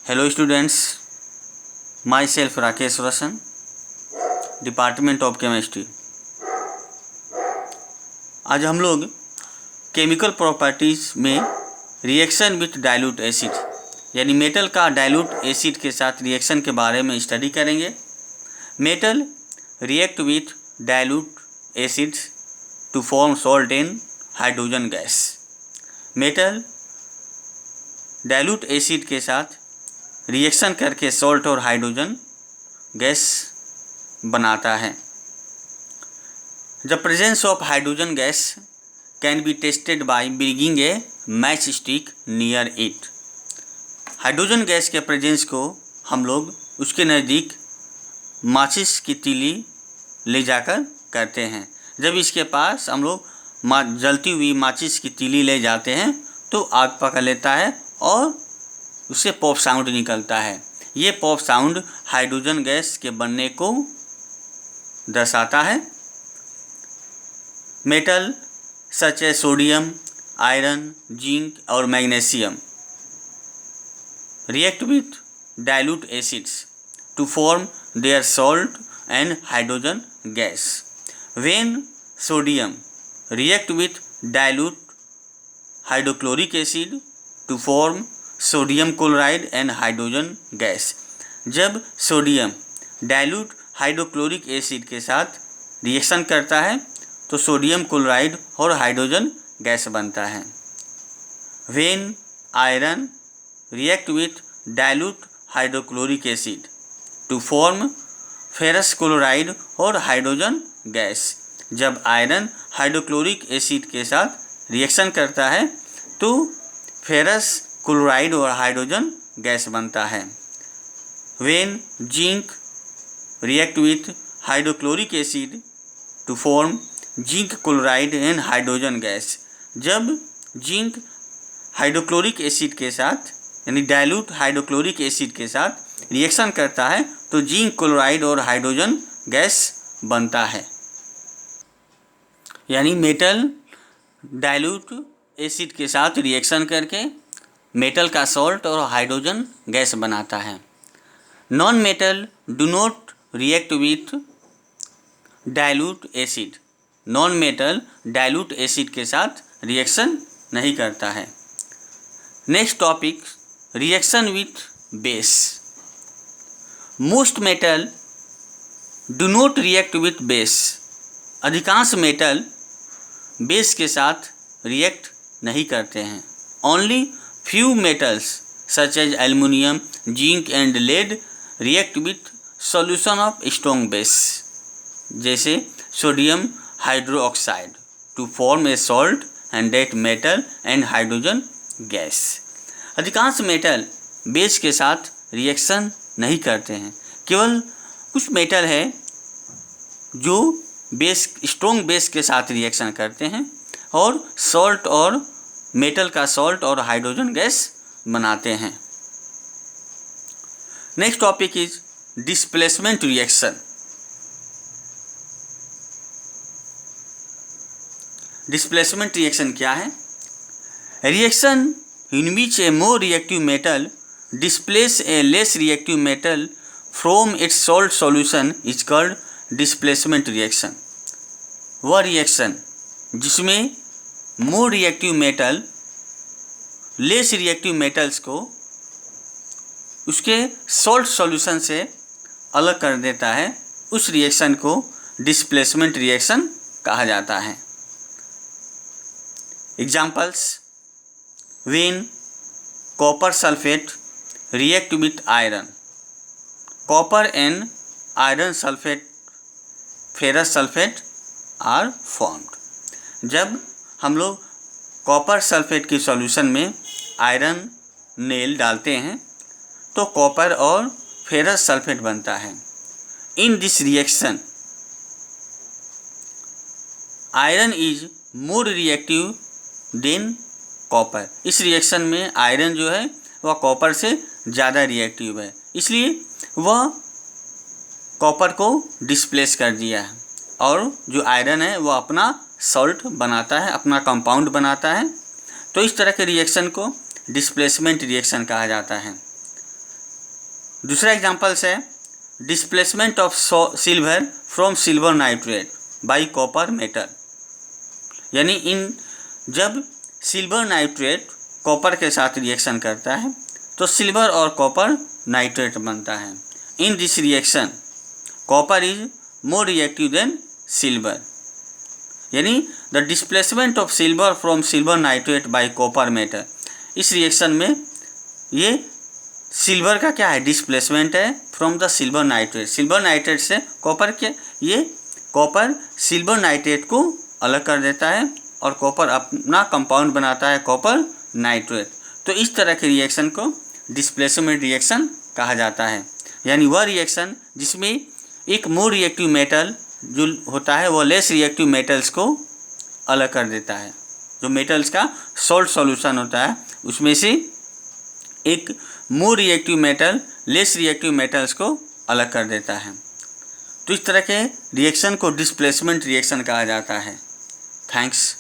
Hello students, myself Rakesh Roshan, department of chemistry. आज हम लोग केमिकल प्रॉपर्टीज़ में रिएक्शन विथ डाइल्यूट एसिड यानी मेटल का डाइल्यूट एसिड के साथ रिएक्शन के बारे में स्टडी करेंगे। Metal react with dilute acid to form salt and hydrogen gas. Metal dilute acid के साथ रिएक्शन करके सॉल्ट और हाइड्रोजन गैस बनाता है। The presence of hydrogen gas can be tested by bringing a match stick near it. Hydrogen gas के presence को हम लोग उसके नज़दीक माचिस की तीली ले जाकर करते हैं। जब इसके पास हम लोग जलती हुई माचिस की तीली ले जाते हैं तो आग पकड़ लेता है और उससे पॉप साउंड निकलता है। ये पॉप साउंड हाइड्रोजन गैस के बनने को दर्शाता है। Metal such a sodium, iron, zinc और magnesium react with dilute acids to form their salt and hydrogen gas. When sodium react with dilute hydrochloric acid to form sodium chloride and hydrogen gas. जब sodium dilute hydrochloric acid के साथ reaction करता है तो sodium chloride और hydrogen gas बनता है। When iron react with dilute hydrochloric acid to form ferrous chloride और हाइड्रोजन गैस। जब आयरन हाइड्रोक्लोरिक एसिड के साथ रिएक्शन करता है तो फेरस क्लोराइड और हाइड्रोजन गैस बनता है। When zinc react with hydrochloric acid to form zinc chloride and hydrogen gas. जब जिंक हाइड्रोक्लोरिक एसिड के साथ यानी डाइल्यूट हाइड्रोक्लोरिक एसिड के साथ रिएक्शन करता है तो जिंक क्लोराइड और हाइड्रोजन गैस बनता है। यानी मेटल डाइल्यूट एसिड के साथ रिएक्शन करके मेटल का सॉल्ट और हाइड्रोजन गैस बनाता है। Non metal do not react with dilute acid. Non metal dilute acid के साथ रिएक्शन नहीं करता है। Next topic, reaction with base. Most metal do not react with base. अधिकांश मेटल बेस के साथ रिएक्ट नहीं करते हैं। Only few metals such as aluminium, zinc and lead react with solution of strong base जैसे sodium hydroxide to form a salt and that metal and hydrogen gas। अधिकांश metal base के साथ reaction नहीं करते हैं। केवल कुछ मेटल है जो बेस स्ट्रॉन्ग बेस के साथ रिएक्शन करते हैं और सॉल्ट और मेटल का सॉल्ट और हाइड्रोजन गैस बनाते हैं। Next topic is displacement reaction. Displacement reaction क्या है? Reaction in which A more reactive metal displace A less reactive metal from its salt solution is called displacement reaction. वह reaction जिसमें more reactive metal less reactive metals को उसके salt solution से अलग कर देता है, उस रिएक्शन को डिस्प्लेसमेंट रिएक्शन कहा जाता है। Examples, when copper sulphate react with iron, copper and iron sulphate ferrous sulphate are formed. जब हम लोग कॉपर सल्फेट की सॉल्यूशन में आयरन नेल डालते हैं तो कॉपर और फेरस सल्फेट बनता है। In this reaction iron is more reactive than copper. इस रिएक्शन में आयरन जो है वह कॉपर से ज़्यादा रिएक्टिव है, इसलिए वह कॉपर को डिस्प्लेस कर दिया है और जो आयरन है वह अपना सॉल्ट बनाता है, अपना कंपाउंड बनाता है। तो इस तरह के रिएक्शन को डिस्प्लेसमेंट रिएक्शन कहा जाता है। दूसरा एग्जांपल्स है displacement of silver from silver nitrate by copper metal, यानी जब सिल्वर नाइट्रेट कॉपर के साथ रिएक्शन करता है तो सिल्वर और कॉपर नाइट्रेट बनता है। In this reaction copper is more reactive than silver, यानी the displacement of silver from silver nitrate by copper metal. इस रिएक्शन में ये सिल्वर का क्या है, डिस्प्लेसमेंट है from the silver nitrate, silver nitrate से कॉपर के, ये कॉपर सिल्वर नाइट्रेट को अलग कर देता है और कॉपर अपना कंपाउंड बनाता है कॉपर नाइट्रेट। तो इस तरह के रिएक्शन को डिस्प्लेसमेंट रिएक्शन कहा जाता है, यानी वह रिएक्शन जिसमें एक मोर रिएक्टिव मेटल जो होता है वो लेस रिएक्टिव मेटल्स को अलग कर देता है। जो मेटल्स का सॉल्ट सॉल्यूशन होता है उसमें से एक more reactive metal less reactive metals को अलग कर देता है। तो इस तरह के रिएक्शन को डिस्प्लेसमेंट रिएक्शन कहा जाता है। थैंक्स।